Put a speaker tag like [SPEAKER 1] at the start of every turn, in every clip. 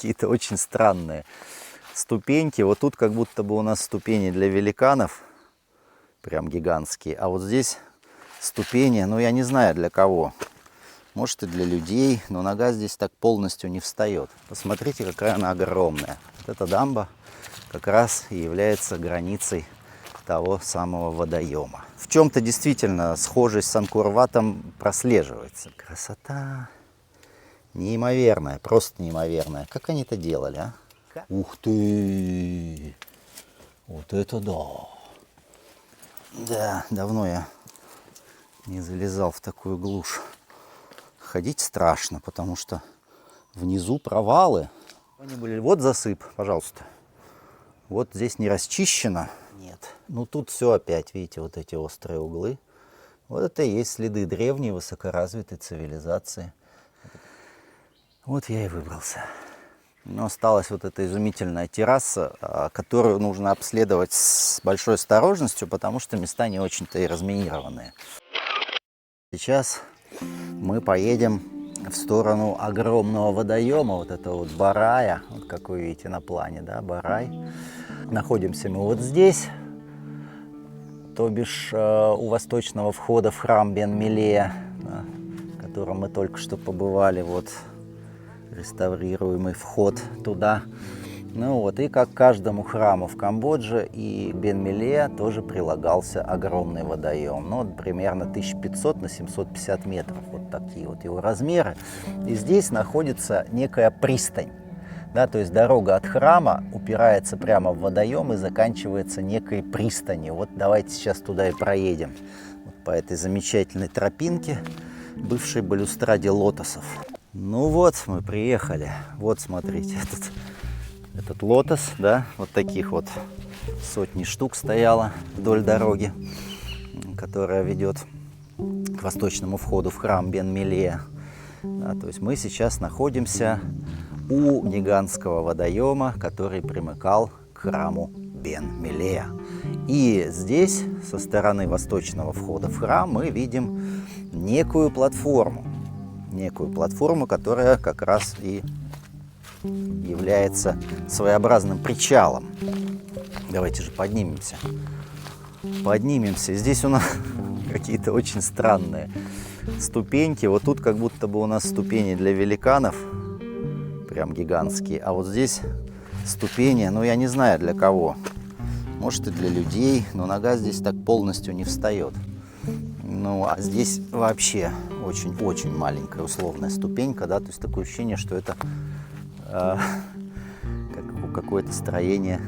[SPEAKER 1] какие-то очень странные ступеньки. Вот тут как будто бы у нас ступени для великанов, прям гигантские. А вот здесь ступени, ну я не знаю для кого. Может и для людей, но нога здесь так полностью не встает. Посмотрите, какая она огромная. Вот эта дамба как раз и является границей того самого водоема. В чем-то действительно схожесть с Ангкор-Ватом прослеживается. Красота неимоверная, просто неимоверная. Как они это делали, а? Ух ты! Вот это да! Да, давно я не залезал в такую глушь. Ходить страшно, потому что внизу провалы. Они были. Вот засып, пожалуйста. Вот здесь не расчищено. Нет. Ну тут все опять, видите, вот эти острые углы. Вот это и есть следы древней высокоразвитой цивилизации. Вот я и выбрался. Но осталась вот эта изумительная терраса, которую нужно обследовать с большой осторожностью, потому что места не очень-то и разминированные. Сейчас мы поедем в сторону огромного водоема, вот этого вот Барая, вот как вы видите на плане, да, Барай. Находимся мы вот здесь, то бишь у восточного входа в храм Бен-Мелея, да, в котором мы только что побывали, вот реставрируемый вход туда. Ну вот, и как каждому храму в Камбодже и Бен-Мелея тоже прилагался огромный водоем. Ну, вот примерно 1500 на 750 метров. Вот такие вот его размеры. И здесь находится некая пристань. Да, то есть дорога от храма упирается прямо в водоем и заканчивается некой пристанью. Вот давайте сейчас туда и проедем. Вот по этой замечательной тропинке, бывшей балюстраде лотосов. Ну вот, мы приехали. Вот, смотрите, этот лотос, да, вот таких вот сотни штук стояло вдоль дороги, которая ведет к восточному входу в храм Бен-Мелея. Да, то есть мы сейчас находимся у гигантского водоема, который примыкал к храму Бен-Мелея. И здесь, со стороны восточного входа в храм, мы видим некую платформу, которая как раз и является своеобразным причалом. Давайте же поднимемся. Здесь у нас какие-то очень странные ступеньки. Вот тут как будто бы у нас ступени для великанов, прям гигантские. А вот здесь ступени, ну я не знаю для кого. Может и для людей, но нога здесь так полностью не встает. Ну а здесь вообще очень-очень маленькая условная ступенька, да, то есть такое ощущение, что это какое-то строение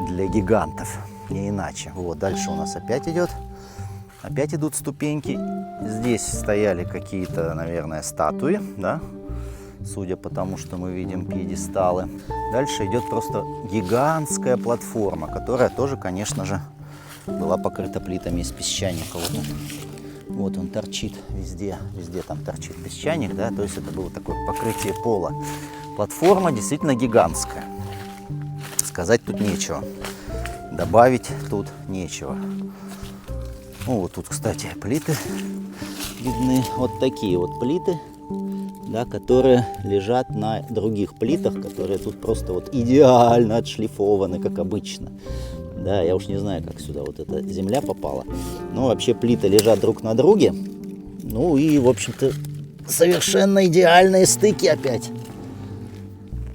[SPEAKER 1] для гигантов, не иначе. Вот дальше у нас опять идут ступеньки. Здесь стояли какие-то, наверное, статуи, да, судя по тому, что мы видим пьедесталы. Дальше идет просто гигантская платформа, которая тоже, конечно же, была покрыта плитами из песчаника. Вот он торчит везде там торчит песчаник, да, то есть это было такое покрытие пола. Платформа действительно гигантская. Сказать тут нечего. Добавить тут нечего. Ну, вот тут, кстати, плиты видны. Вот такие вот плиты, да, которые лежат на других плитах, которые тут просто вот идеально отшлифованы, как обычно. Да, я уж не знаю, как сюда вот эта земля попала. Но вообще плиты лежат друг на друге. Ну и, в общем-то, совершенно идеальные стыки опять.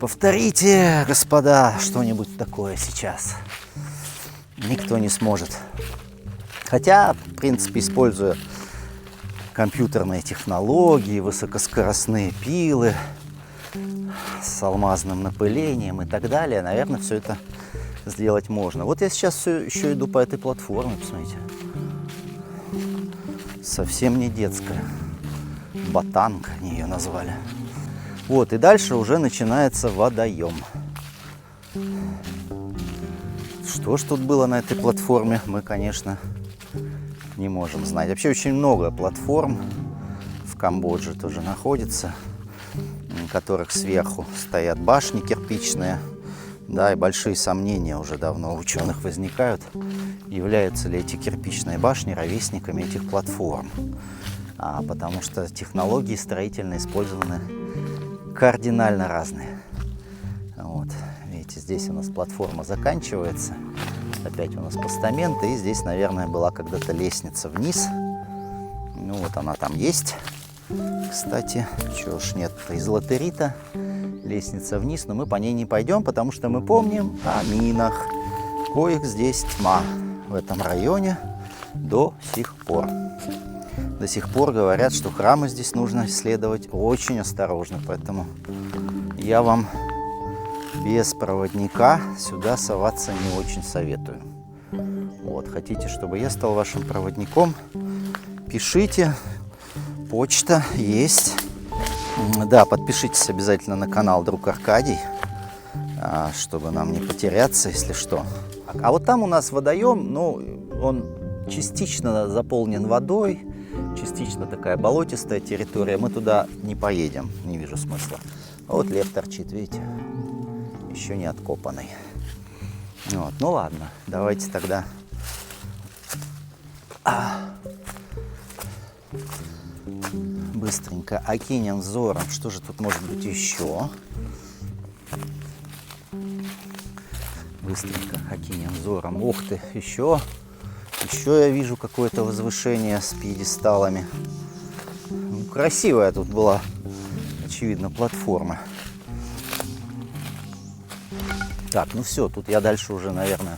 [SPEAKER 1] Повторите, господа, что-нибудь такое сейчас. Никто не сможет. Хотя, в принципе, используя компьютерные технологии, высокоскоростные пилы с алмазным напылением и так далее, наверное, все это сделать можно. Вот я сейчас все еще иду по этой платформе, посмотрите. Совсем не детская. Ботанка они ее назвали. Вот, и дальше уже начинается водоем. Что ж тут было на этой платформе, мы, конечно, не можем знать. Вообще очень много платформ в Камбодже тоже находится, на которых сверху стоят башни кирпичные. Да, и большие сомнения уже давно у ученых возникают, являются ли эти кирпичные башни ровесниками этих платформ. Потому что технологии строительные использованы кардинально разные. Вот, видите, здесь у нас платформа заканчивается. Опять у нас постаменты. И здесь, наверное, была когда-то лестница вниз. Ну вот она там есть. Кстати, чего ж нет, из латерита. Лестница вниз, но мы по ней не пойдем, потому что мы помним о минах. Коих здесь тьма в этом районе до сих пор. До сих пор говорят, что храмы здесь нужно исследовать очень осторожно. Поэтому я вам без проводника сюда соваться не очень советую. Вот, хотите, чтобы я стал вашим проводником? Пишите. Почта есть. Да, подпишитесь обязательно на канал Друг Аркадий, чтобы нам не потеряться, если что. А вот там у нас водоем, ну, он частично заполнен водой, частично такая болотистая территория. Мы туда не поедем, не вижу смысла. А вот лев торчит, видите, еще не откопанный. Вот, ну ладно, давайте тогда... Быстренько окинем взором, что же тут может быть еще. Быстренько окинем взором. Ух ты, еще я вижу какое-то возвышение с пьедесталами. Ну, красивая тут была, очевидно, платформа. Так, ну все, тут я дальше уже, наверное,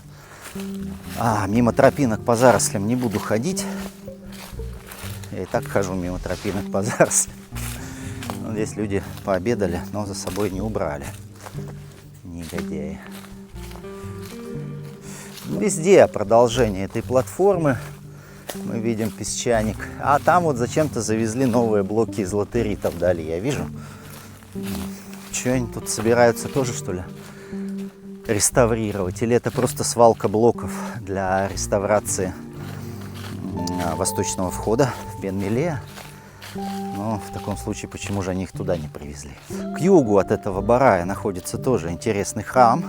[SPEAKER 1] мимо тропинок по зарослям не буду ходить. Я и так хожу мимо тропинок по зарослям. Здесь люди пообедали, но за собой не убрали. Негодяи. Везде продолжение этой платформы. Мы видим песчаник. А там вот зачем-то завезли новые блоки из латерита вдали, я вижу. Что они тут собираются тоже, что ли, реставрировать? Или это просто свалка блоков для реставрации восточного входа в Бен-Мелея? Но в таком случае, почему же они их туда не привезли? К югу от этого барая находится тоже интересный храм,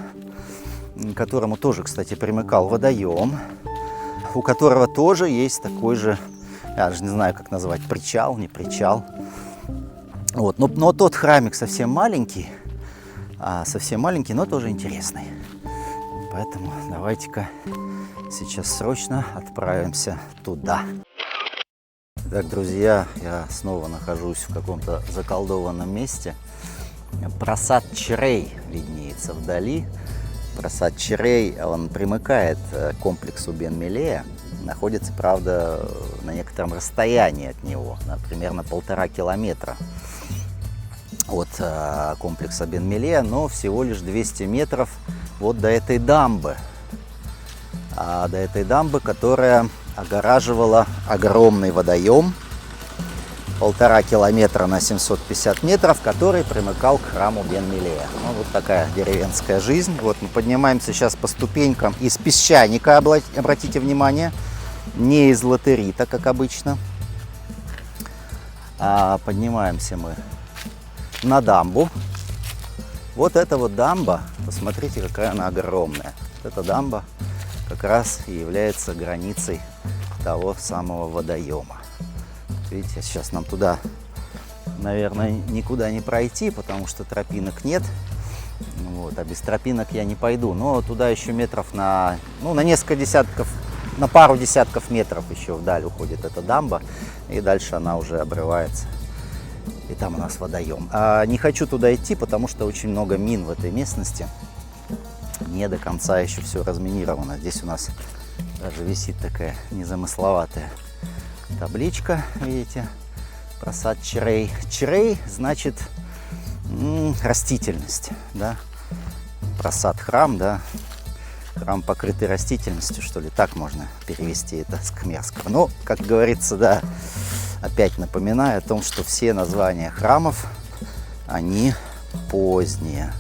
[SPEAKER 1] к которому тоже, кстати, примыкал водоем, у которого тоже есть такой же, я даже не знаю, как назвать, причал, не причал. Вот. Но тот храмик совсем маленький, но тоже интересный. Поэтому давайте-ка сейчас срочно отправимся туда. Так, друзья, я снова нахожусь в каком-то заколдованном месте. Прасад Чрей виднеется вдали. Прасад Чрей, он примыкает к комплексу Бен-Мелея. Находится, правда, на некотором расстоянии от него, примерно 1,5 километра от комплекса Бен-Мелея, но всего лишь 200 метров вот до этой дамбы. До этой дамбы, которая огораживала огромный водоем 1,5 километра на 750 метров, который примыкал к храму Бен-Мелея. Ну, вот такая деревенская жизнь. Вот мы поднимаемся сейчас по ступенькам из песчаника, обратите внимание, не из латерита, как обычно. Поднимаемся мы на дамбу. Вот эта вот дамба, посмотрите, какая она огромная. Вот эта дамба как раз и является границей того самого водоема. Видите, сейчас нам туда, наверное, никуда не пройти, потому что тропинок нет. Вот, а без тропинок я не пойду. Но туда еще метров на несколько десятков, на пару десятков метров еще вдаль уходит эта дамба. И дальше она уже обрывается. И там у нас водоем. Не хочу туда идти, потому что очень много мин в этой местности. Не до конца еще все разминировано. Здесь у нас даже висит такая незамысловатая табличка, видите, прасад Чрей. Чрей значит растительность, да. Прасад храм, да. Храм, покрытый растительностью, что ли, так можно перевести это с кхмерского. Но, как говорится, да, опять напоминаю о том, что все названия храмов, они поздние.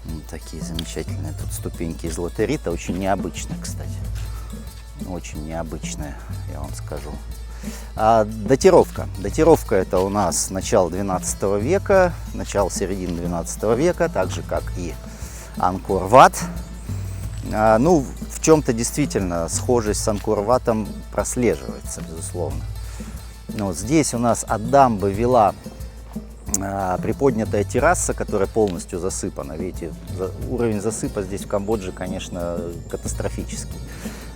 [SPEAKER 1] Вот такие замечательные тут ступеньки из латерита, очень необычные, кстати. Очень необычная, я вам скажу. Датировка. Датировка это у нас начало 12 века, начало-середины 12 века, так же как и Ангкор-Ват. В чем-то действительно схожесть с Ангкор-Ватом прослеживается, безусловно. Вот здесь у нас от дамбы вела приподнятая терраса, которая полностью засыпана. Видите, уровень засыпа здесь в Камбодже, конечно, катастрофический.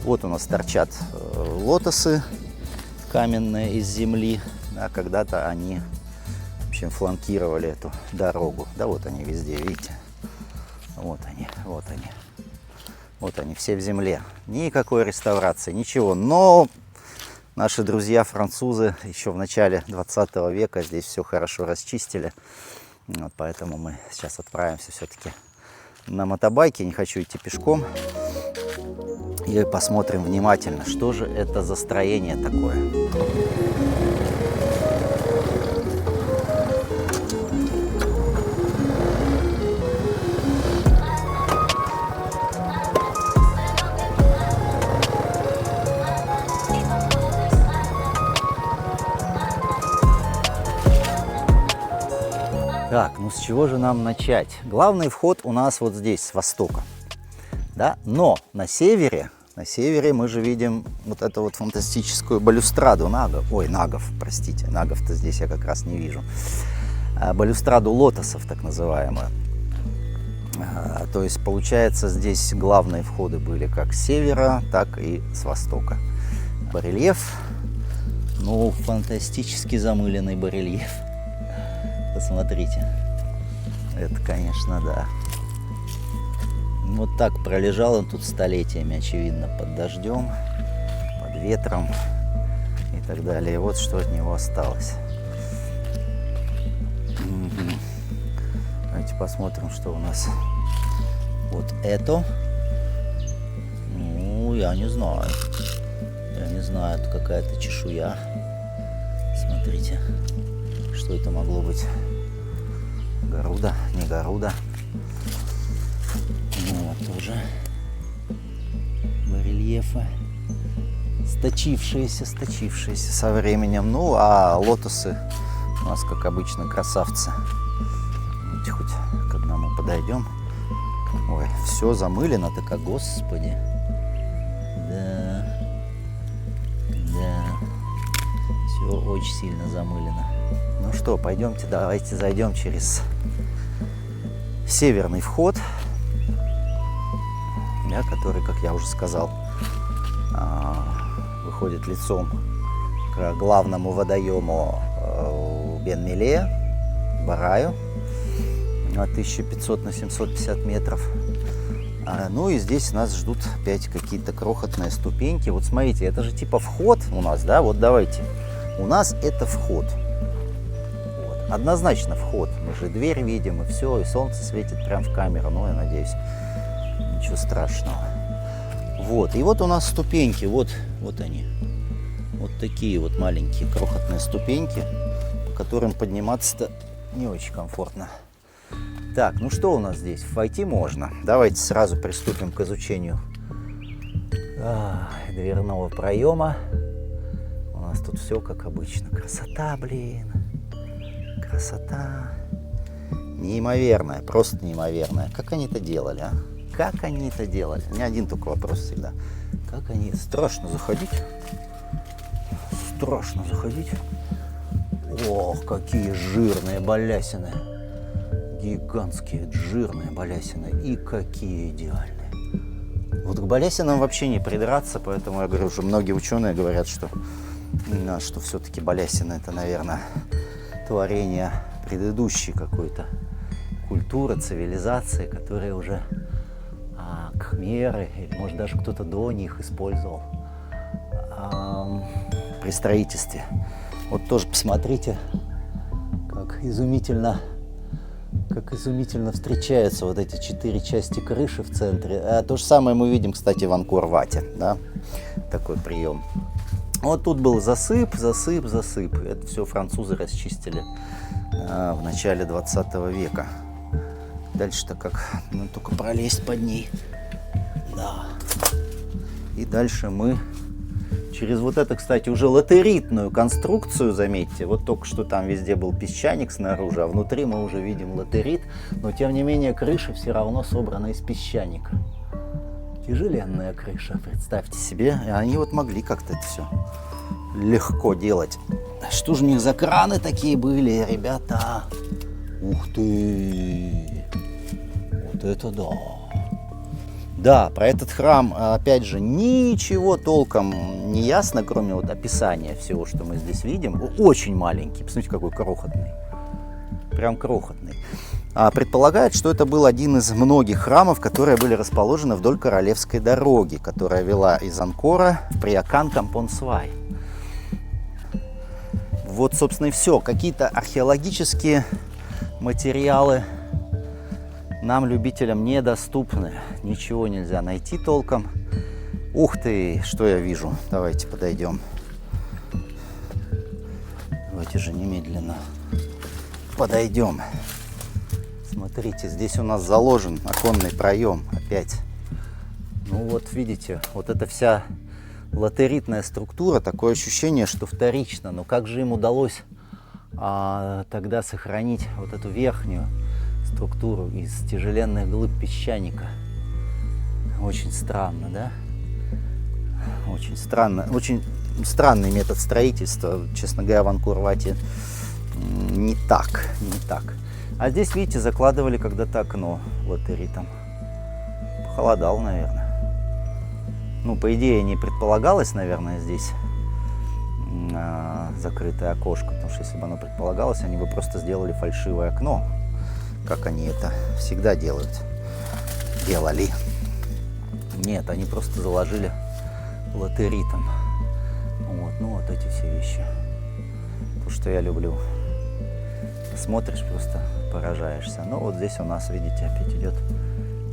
[SPEAKER 1] Вот у нас торчат лотосы каменные из земли. А когда-то они, в общем, фланкировали эту дорогу. Да вот они везде, видите. Вот они, вот они. Вот они, все в земле. Никакой реставрации, ничего. Но наши друзья-французы еще в начале 20 века здесь все хорошо расчистили. Вот поэтому мы сейчас отправимся все-таки на мотобайке. Не хочу идти пешком. И посмотрим внимательно, что же это за строение такое. Так, ну с чего же нам начать? Главный вход у нас вот здесь, с востока. Да? Но на севере мы же видим вот эту вот фантастическую балюстраду нагов. Ой, нагов, простите, нагов-то здесь я как раз не вижу. Балюстраду лотосов, так называемую. То есть, получается, здесь главные входы были как с севера, так и с востока. Барельеф, ну, фантастически замыленный барельеф. Посмотрите. Это, конечно, да. Вот так пролежал он тут столетиями, очевидно, под дождем, под ветром и так далее. И вот что от него осталось. Давайте посмотрим, что у нас. Вот это. Ну, я не знаю. Я не знаю, это какая-то чешуя. Смотрите, что это могло быть. Гаруда, не гаруда. Вот тоже барельефы, сточившиеся со временем. Ну, а лотосы у нас, как обычно, красавцы. Давайте хоть к одному подойдем. Ой, все замылено, так, господи. Да, все очень сильно замылено. Ну что, пойдемте, давайте зайдем через северный вход, который, как я уже сказал, выходит лицом к главному водоему Бен-Меле, Бараю, 1500 на 750 метров. Ну и здесь нас ждут опять какие-то крохотные ступеньки. Вот смотрите, это же типа вход у нас, да? Вот давайте. У нас это вход. Вот. Однозначно вход. Мы же дверь видим, и все, и солнце светит прямо в камеру. Ну, я надеюсь, ничего страшного. Вот. И вот у нас ступеньки. Вот они. Вот такие вот маленькие крохотные ступеньки, по которым подниматься-то не очень комфортно. Так, ну что у нас здесь? Войти можно. Давайте сразу приступим к изучению дверного проема. У нас тут все как обычно. Красота, блин. Красота. Неимоверная, просто неимоверная. Как они это делали, а? Как они это делали? У меня один только вопрос всегда. Как они... Страшно заходить. Страшно заходить. Ох, какие жирные балясины. Гигантские, жирные балясины. И какие идеальные. Вот к балясинам вообще не придраться, поэтому я говорю, уже многие ученые говорят, что все-таки балясины это, наверное, творение предыдущей какой-то культуры, цивилизации, которые уже кхмеры, или может даже кто-то до них использовал при строительстве. Вот тоже посмотрите, как изумительно встречаются вот эти 4 части крыши в центре. То же самое мы видим, кстати, в Ангкор-Вате, да? Такой прием. Вот тут был засып. Это все французы расчистили в начале 20 века. Дальше-то как? Ну, только пролезть под ней. Да. И дальше мы через вот это, кстати, уже латеритную конструкцию, заметьте. Вот только что там везде был песчаник снаружи, а внутри мы уже видим латерит. Но, тем не менее, крыша все равно собрана из песчаника. Тяжеленная крыша, представьте себе. И они вот могли как-то это все легко делать. Что же у них за краны такие были, ребята? Ух ты! Вот это да! Да, про этот храм, опять же, ничего толком не ясно, кроме вот описания всего, что мы здесь видим. Очень маленький, посмотрите, какой крохотный. Прям крохотный. Предполагают, что это был один из многих храмов, которые были расположены вдоль Королевской дороги, которая вела из Анкора в Приакан-Кампон-Свай. Вот, собственно, и все. Какие-то археологические материалы нам, любителям, недоступны. Ничего нельзя найти толком. Ух ты, что я вижу. Давайте подойдем. Давайте же немедленно подойдем. Смотрите, здесь у нас заложен оконный проем опять. Ну вот видите, вот эта вся латеритная структура, такое ощущение, что вторично. Но как же им удалось тогда сохранить вот эту верхнюю структуру из тяжеленных глыб песчаника? Очень странно, да? Очень странно. Очень странный метод строительства. Честно говоря, в Анкор-Вате не так. А здесь, видите, закладывали когда-то окно латеритом. Похолодал, наверное. Ну, по идее, не предполагалось, наверное, здесь закрытое окошко, потому что если бы оно предполагалось, они бы просто сделали фальшивое окно, как они это всегда делали. Нет, они просто заложили латеритом. Вот, ну вот эти все вещи. То, что я люблю. Смотришь, просто поражаешься. Ну вот здесь у нас, видите, опять идет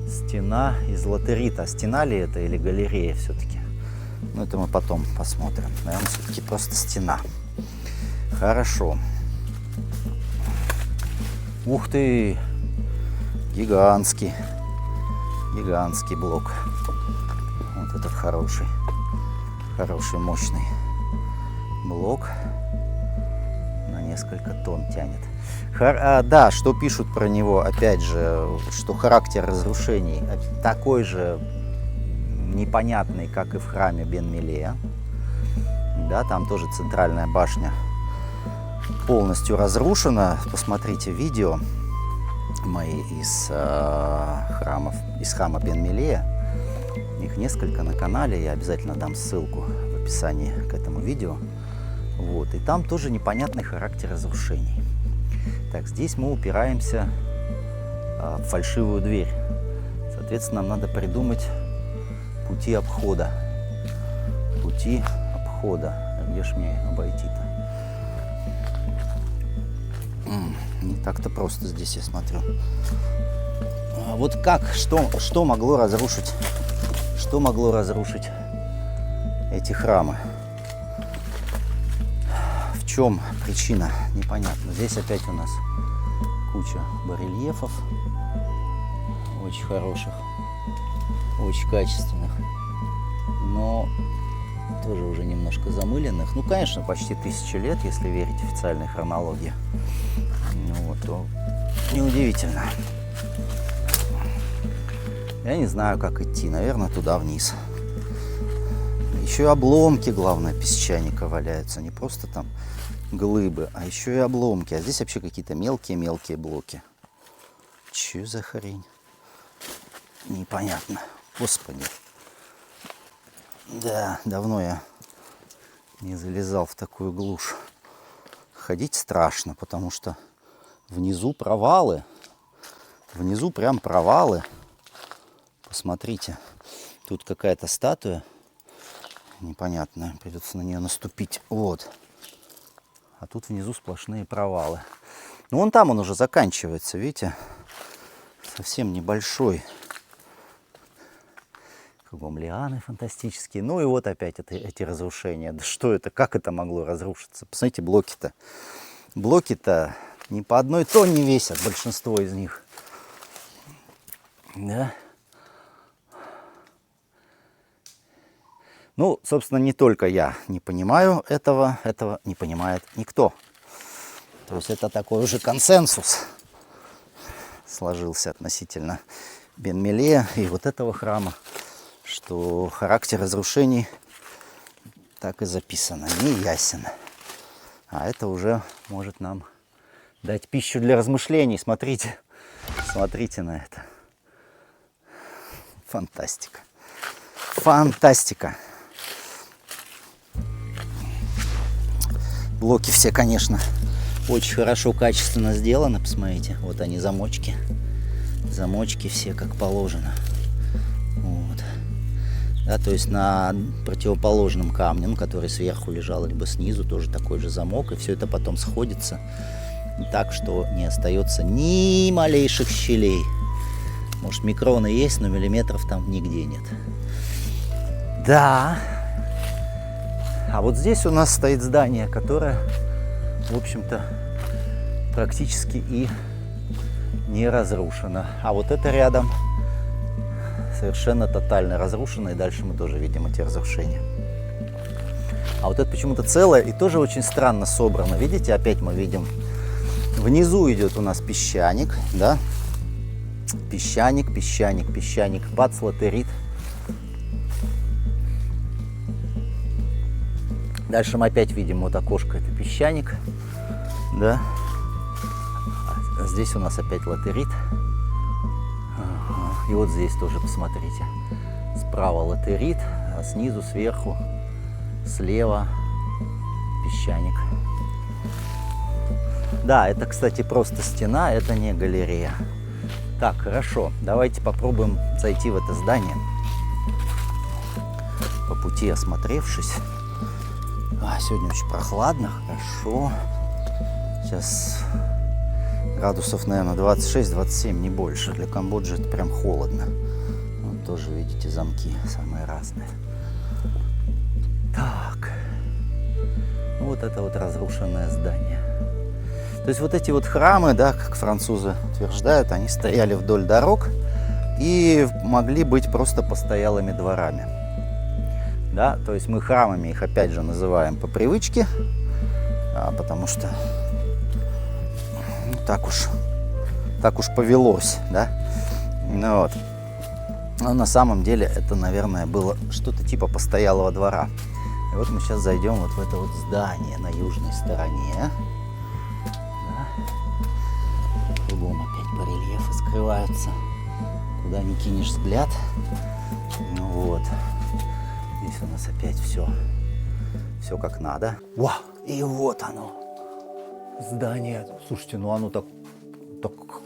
[SPEAKER 1] стена из латерита. Стена ли это или галерея все-таки? Ну, это мы потом посмотрим. Наверное, все-таки просто стена. Хорошо. Ух ты! Гигантский блок. Вот этот хороший, мощный блок. На несколько тонн тянет. Да, что пишут про него, опять же, что характер разрушений такой же непонятный, как и в храме Бен-Мелея. Да, там тоже центральная башня полностью разрушена. Посмотрите видео мои из храма Бен-Мелея. Их несколько на канале, я обязательно дам ссылку в описании к этому видео. Вот, и там тоже непонятный характер разрушений. Так, здесь мы упираемся в фальшивую дверь. Соответственно, нам надо придумать пути обхода. Где ж мне обойти-то? Не так-то просто здесь, я смотрю. Вот как, что могло разрушить? Что могло разрушить эти храмы? В чем причина? Непонятно. Здесь опять у нас куча барельефов. Очень хороших. Очень качественных. Но тоже уже немножко замыленных. Ну, конечно, почти 1000 лет, если верить официальной хронологии. Ну, вот, то неудивительно. Я не знаю, как идти. Наверное, туда вниз. Еще и обломки, главное, песчаника валяются. Не просто там глыбы, а еще и обломки. А здесь вообще какие-то мелкие блоки. Че за хрень? Непонятно. Господи. Да, давно я не залезал в такую глушь. Ходить страшно, потому что внизу провалы. Внизу прям провалы. Посмотрите. Тут какая-то статуя непонятная. Придется на нее наступить. Вот. А тут внизу сплошные провалы. Ну, вон там он уже заканчивается, видите? Совсем небольшой. Кругом лианы фантастические. Ну и вот опять эти разрушения. Да что это? Как это могло разрушиться? Посмотрите, блоки-то. Блоки-то ни по одной тонне весят, большинство из них. Да? Ну, собственно, не только я не понимаю этого не понимает никто. То есть это такой уже консенсус сложился относительно Бен-Мелея и вот этого храма, что характер разрушений так и записано, не ясен. А это уже может нам дать пищу для размышлений. Смотрите, смотрите на это. Фантастика. Фантастика. Блоки все, конечно, очень хорошо, качественно сделаны. Посмотрите, вот они, замочки. Замочки все как положено. Вот. Да, то есть на противоположном камне, ну, который сверху лежал, либо снизу, тоже такой же замок. И все это потом сходится так, что не остается ни малейших щелей. Может, микроны есть, но миллиметров там нигде нет. Да. А вот здесь у нас стоит здание, которое, в общем-то, практически и не разрушено. А вот это рядом совершенно тотально разрушено. И дальше мы тоже видим эти разрушения. А вот это почему-то целое и тоже очень странно собрано. Видите, опять мы видим, внизу идет у нас песчаник, да? Песчаник, песчаник, песчаник, бац, латерит. Дальше мы опять видим вот окошко, это песчаник, да. А здесь у нас опять латерит. Ага. И вот здесь тоже, посмотрите, справа латерит, а снизу, сверху, слева песчаник. Да, это, кстати, просто стена, это не галерея. Так, хорошо, давайте попробуем зайти в это здание, по пути осмотревшись. Сегодня очень прохладно, хорошо. Сейчас градусов, наверное, 26-27, не больше. Для Камбоджи это прям холодно. Вот тоже, видите, замки самые разные. Так, вот это вот разрушенное здание. То есть вот эти вот храмы, да, как французы утверждают, они стояли вдоль дорог и могли быть просто постоялыми дворами. Да, то есть мы храмами их опять же называем по привычке, потому что так уж повелось, да. Ну, вот. Но на самом деле это, наверное, было что-то типа постоялого двора. И вот мы сейчас зайдем вот в это вот здание на южной стороне. Кругом опять барельефы скрываются, куда ни кинешь взгляд. Ну вот, здесь у нас опять все как надо. Вау, и вот оно, здание. Слушайте, ну оно так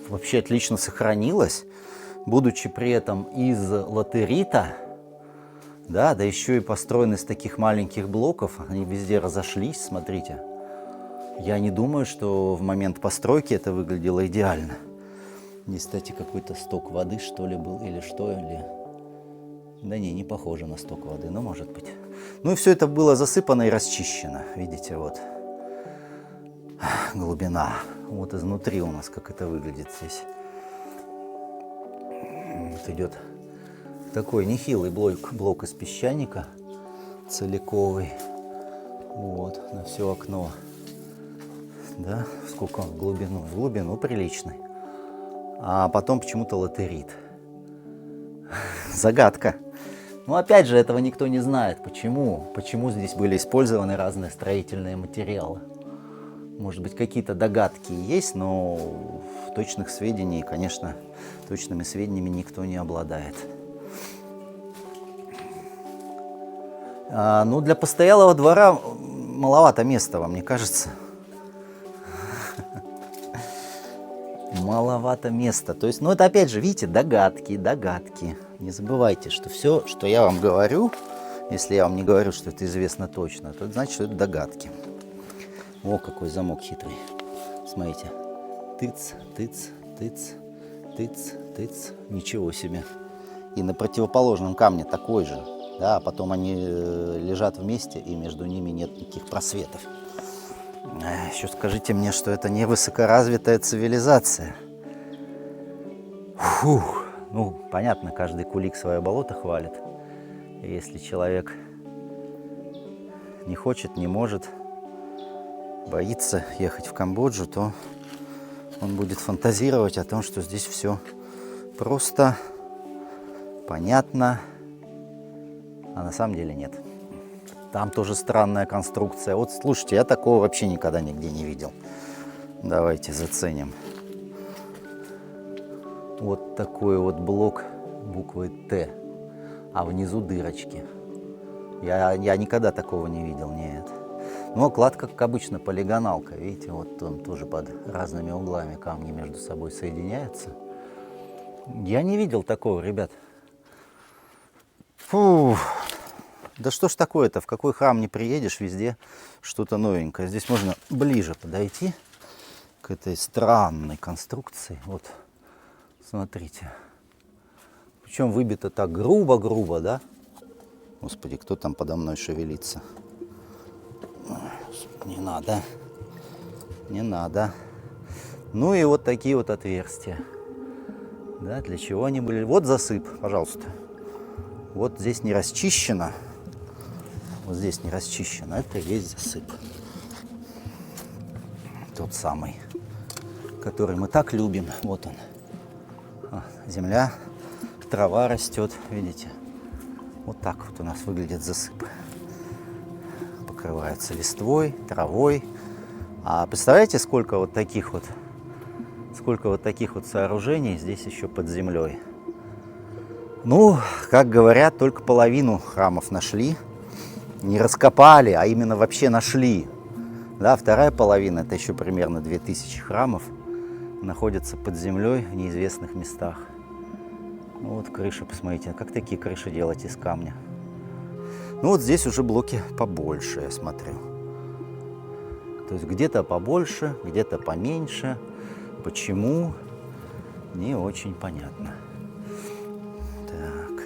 [SPEAKER 1] вообще отлично сохранилось, будучи при этом из латерита, да еще и построено из таких маленьких блоков. Они везде разошлись, смотрите. Я не думаю, что в момент постройки это выглядело идеально. Здесь, кстати, какой-то сток воды, что ли, был, или что, или... Да не похоже на сток воды, но может быть. Ну и все это было засыпано и расчищено. Видите, вот глубина. Вот изнутри у нас как это выглядит здесь. Вот идет такой нехилый блок из песчаника, целиковый. Вот, на все окно. Да, сколько он в глубину? В глубину приличный. А потом почему-то латерит. Загадка. Но опять же, этого никто не знает. Почему? Почему здесь были использованы разные строительные материалы? Может быть, какие-то догадки есть, но точных сведений, конечно, точными сведениями никто не обладает. Ну, для постоялого двора маловато места, вам не кажется? Маловато места. То есть, ну это опять же, видите, догадки. Не забывайте, что все, что я вам говорю, если я вам не говорю, что это известно точно, то это значит, что это догадки. О, какой замок хитрый. Смотрите. Тыц, тыц, тыц, тыц, тыц. Ничего себе. И на противоположном камне такой же. Да, а потом они лежат вместе, и между ними нет никаких просветов. Еще скажите мне, что это не высокоразвитая цивилизация. Фух. Ну, понятно, каждый кулик свое болото хвалит. И если человек не хочет, не может, боится ехать в Камбоджу, то он будет фантазировать о том, что здесь все просто, понятно, а на самом деле нет. Там тоже странная конструкция. Вот слушайте, я такого вообще никогда нигде не видел. Давайте заценим. Вот такой вот блок буквы Т, а внизу дырочки. Я никогда такого не видел, нет. Ну, кладка, как обычно, полигоналка. Видите, вот он тоже под разными углами камни между собой соединяются. Я не видел такого, ребят. Фу. Да что ж такое-то? В какой храм не приедешь, везде что-то новенькое. Здесь можно ближе подойти к этой странной конструкции. Вот, смотрите. Причем выбито так грубо-грубо, да? Господи, кто там подо мной шевелится? Не надо. Не надо. Ну и вот такие вот отверстия. Да, для чего они были? Вот засып, пожалуйста. Вот здесь не расчищено. Вот здесь не расчищено. Это весь засып. Тот самый, который мы так любим. Вот он. Земля, трава растет, видите? Вот так вот у нас выглядит засып. Покрывается листвой, травой. А представляете, сколько вот таких вот сооружений здесь еще под землей? Ну, как говорят, только половину храмов нашли. Не раскопали, а именно вообще нашли. Да, вторая половина, это еще примерно 2000 храмов, находятся под землей в неизвестных местах. Ну, вот крыша, посмотрите, как такие крыши делать из камня. Ну вот здесь уже блоки побольше, я смотрю. То есть где-то побольше, где-то поменьше. Почему? Не очень понятно. Так.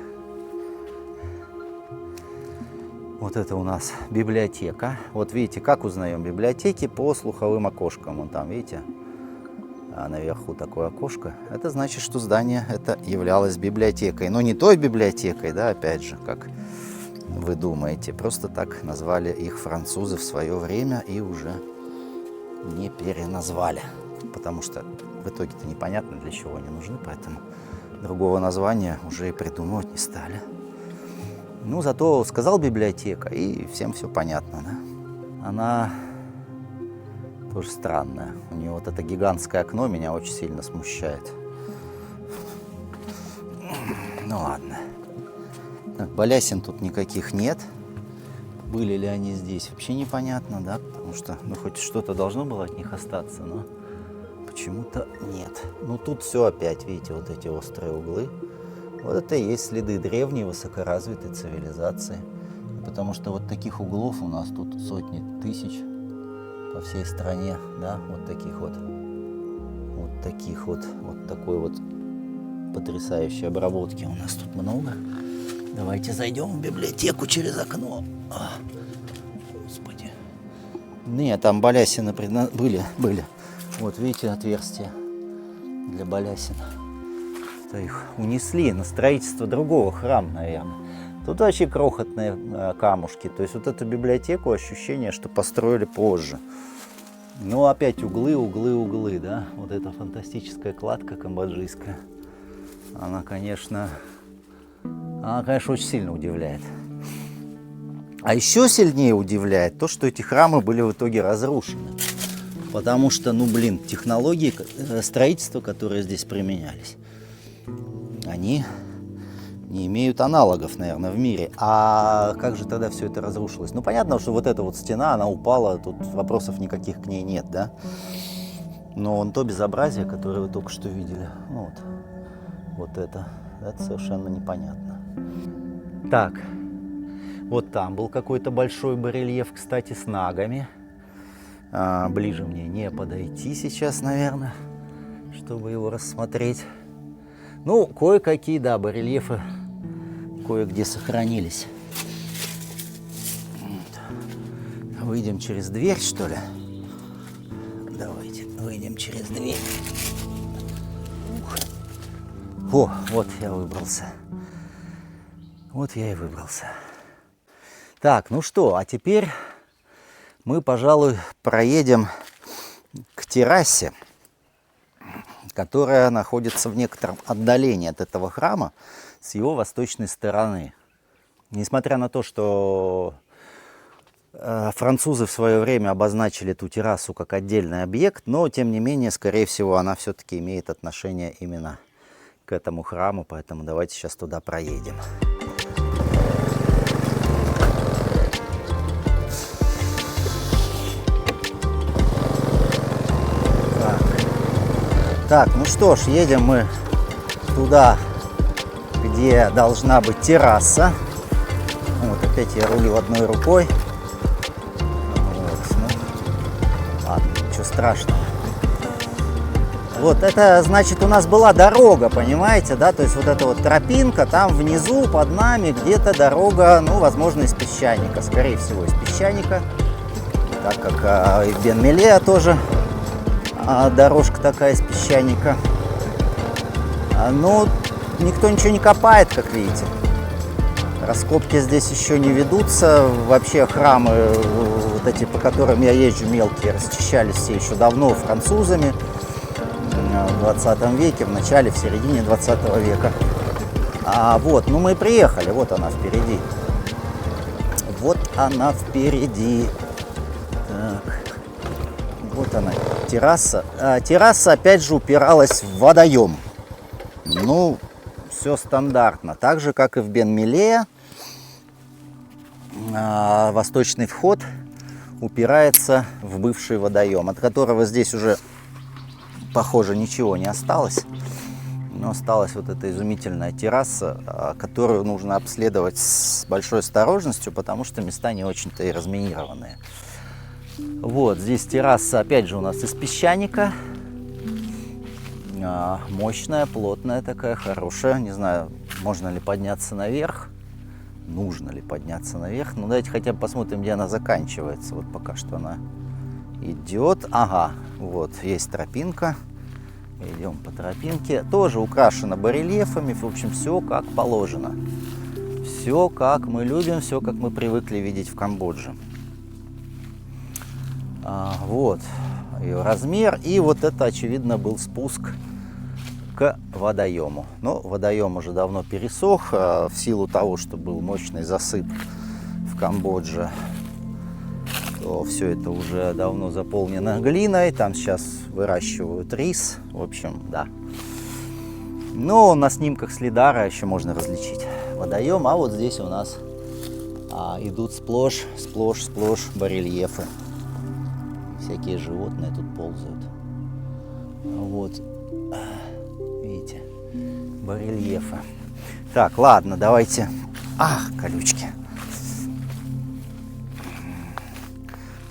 [SPEAKER 1] Вот это у нас библиотека. Вот видите, как узнаем библиотеки? По слуховым окошкам. Вон там, видите? А наверху такое окошко. Это значит, что здание это являлось библиотекой. Но не той библиотекой, да, опять же, как вы думаете. Просто так назвали их французы в свое время и уже не переназвали. Потому что в итоге-то непонятно, для чего они нужны, поэтому другого названия уже и придумывать не стали. Ну, зато сказал библиотека, и всем все понятно, да? Она тоже странная. У нее вот это гигантское окно меня очень сильно смущает. Ну, ладно. Так, балясин тут никаких нет. Были ли они здесь, вообще непонятно, да? Потому что, ну, хоть что-то должно было от них остаться, но почему-то нет. Ну, тут все опять, видите, вот эти острые углы. Вот это и есть следы древней высокоразвитой цивилизации. Потому что вот таких углов у нас тут сотни тысяч по всей стране, да, вот таких вот, вот такой вот потрясающей обработки у нас тут много. Давайте зайдем в библиотеку через окно. Господи. Нет, там балясины были. Вот видите, отверстия для балясин. Это их унесли на строительство другого храма, наверное. Тут вообще крохотные камушки. То есть вот эту библиотеку ощущение, что построили позже. Ну, опять углы, да. Вот эта фантастическая кладка камбоджийская. Она, конечно, очень сильно удивляет. А еще сильнее удивляет то, что эти храмы были в итоге разрушены. Потому что, ну, блин, технологии строительства, которые здесь применялись, они не имеют аналогов, наверное, в мире. А как же тогда все это разрушилось? Ну, понятно, что вот эта вот стена, она упала, тут вопросов никаких к ней нет, да? Но вон то безобразие, которое вы только что видели, вот это совершенно непонятно. Так, вот там был какой-то большой барельеф, кстати, с нагами. Ближе мне не подойти сейчас, наверное, чтобы его рассмотреть. Ну, кое-какие, да, барельефы кое-где сохранились. Выйдем через дверь, что ли? Давайте выйдем через дверь. О, вот я выбрался. Вот я и выбрался. Так, ну что, а теперь мы, пожалуй, проедем к террасе, которая находится в некотором отдалении от этого храма с его восточной стороны. Несмотря на то, что Французы в свое время обозначили эту террасу как отдельный объект, но тем не менее, скорее всего, она все-таки имеет отношение именно к этому храму, поэтому давайте сейчас туда проедем. Так, ну что ж, едем мы туда, где должна быть терраса. Вот опять я рулю одной рукой. Вот, ну, ладно, ничего страшного. Вот это значит у нас была дорога, понимаете, да? То есть вот эта вот тропинка, там внизу под нами где-то дорога, ну, возможно, из песчаника. Скорее всего, из песчаника. Так как и в Бен-Мелеа тоже дорожка такая из песчаника. Но никто ничего не копает, как видите. Раскопки здесь еще не ведутся. Вообще храмы, вот эти, по которым я езжу, мелкие, расчищались все еще давно французами. В 20 веке, в начале, в середине 20 века. Вот, ну мы и приехали. Вот она впереди. Вот она впереди. Так. Вот она, терраса. Терраса, опять же, упиралась в водоем. Ну, все стандартно. Так же, как и в Бен-Мелеа, восточный вход упирается в бывший водоем, от которого здесь уже, похоже, ничего не осталось. Но осталась вот эта изумительная терраса, которую нужно обследовать с большой осторожностью, потому что места не очень-то и разминированные. Вот, здесь терраса, опять же, у нас из песчаника. Мощная, плотная такая, хорошая. Не знаю, можно ли подняться наверх. Нужно ли подняться наверх. Ну, давайте хотя бы посмотрим, где она заканчивается. Вот пока что она идет. Ага, вот, есть тропинка. Идем по тропинке. Тоже украшена барельефами. В общем, все как положено. Все как мы любим, все как мы привыкли видеть в Камбодже. Вот ее размер. И вот это, очевидно, был спуск к водоему. Но водоем уже давно пересох в силу того, что был мощный засып в Камбодже. То все это уже давно заполнено глиной. Там сейчас выращивают рис. В общем, да. Но на снимках с лидара еще можно различить водоем. А вот здесь у нас идут сплошь барельефы. Всякие животные тут ползают. Вот. Видите, барельефы. Так, ладно, давайте. Ах, колючки.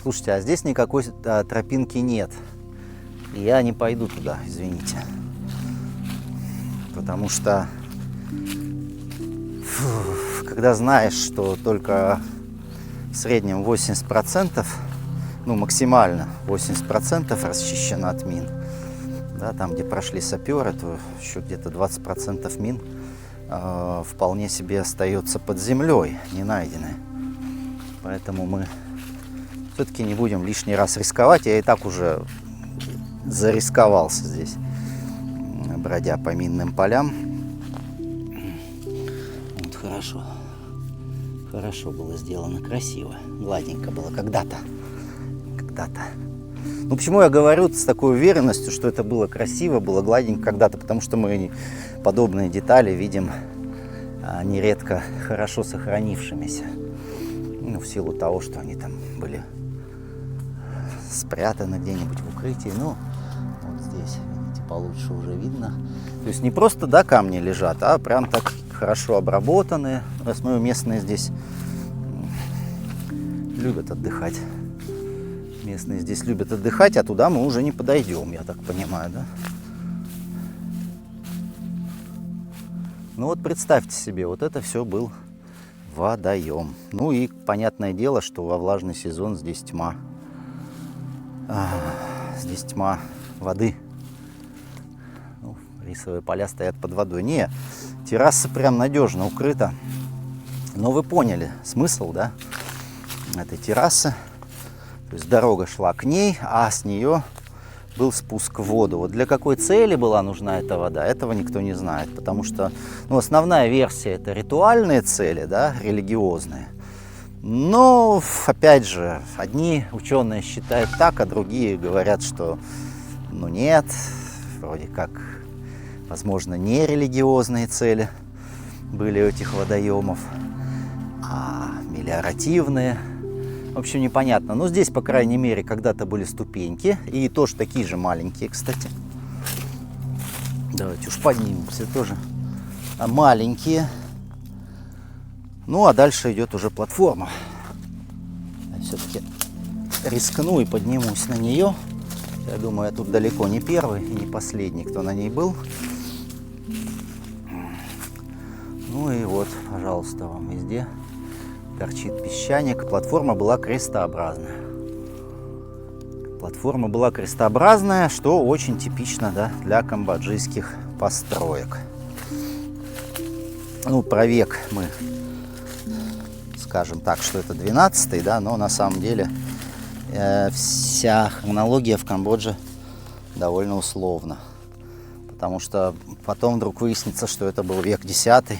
[SPEAKER 1] Слушайте, а здесь никакой тропинки нет. Я не пойду туда, извините. Потому что, когда знаешь, что только в среднем 80%, ну, максимально 80% расчищено от мин. Да, там, где прошли саперы, то еще где-то 20% мин вполне себе остается под землей, не найдены. Поэтому мы все-таки не будем лишний раз рисковать. Я и так уже зарисковался здесь, бродя по минным полям. Вот хорошо. Хорошо было сделано, красиво. Гладенько было когда-то. Ну, почему я говорю с такой уверенностью, что это было красиво, было гладенько когда-то? Потому что мы подобные детали видим нередко хорошо сохранившимися. Ну, в силу того, что они там были спрятаны где-нибудь в укрытии. Ну, вот здесь, видите, получше уже видно. То есть не просто, да, камни лежат, а прям так хорошо обработанные. Я смотрю, местные здесь любят отдыхать. Местные здесь любят отдыхать, а туда мы уже не подойдем, я так понимаю, да? Ну вот представьте себе, вот это все был водоем. Ну и понятное дело, что во влажный сезон здесь тьма. Здесь тьма воды. Ну, рисовые поля стоят под водой. Не, терраса прям надежно укрыта. Но вы поняли смысл, да, этой террасы. То есть дорога шла к ней, а с нее был спуск в воду. Вот для какой цели была нужна эта вода, этого никто не знает. Потому что, ну, основная версия — это ритуальные цели, да, религиозные. Но, опять же, одни ученые считают так, а другие говорят, что ну нет, вроде как, возможно, не религиозные цели были у этих водоемов, а мелиоративные. В общем, непонятно. Но здесь, по крайней мере, когда-то были ступеньки. И тоже такие же маленькие, кстати. Давайте уж поднимемся тоже. Маленькие. Ну, а дальше идет уже платформа. Я все-таки рискну и поднимусь на нее. Я думаю, я тут далеко не первый и не последний, кто на ней был. Ну и вот, пожалуйста, вам везде торчит песчаник. Платформа была крестообразная. Платформа была крестообразная, что очень типично, да, для камбоджийских построек. Ну, про век мы скажем так, что это 12-й, да, но на самом деле вся хронология в Камбодже довольно условна. Потому что потом вдруг выяснится, что это был век 10-й,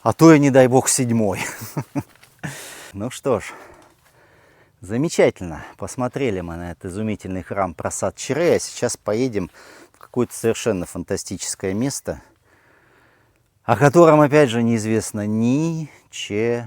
[SPEAKER 1] а то и, не дай бог, 7-й. Ну что ж, замечательно. Посмотрели мы на этот изумительный храм Прасад Чире. А сейчас поедем в какое-то совершенно фантастическое место, о котором, опять же, неизвестно ничего.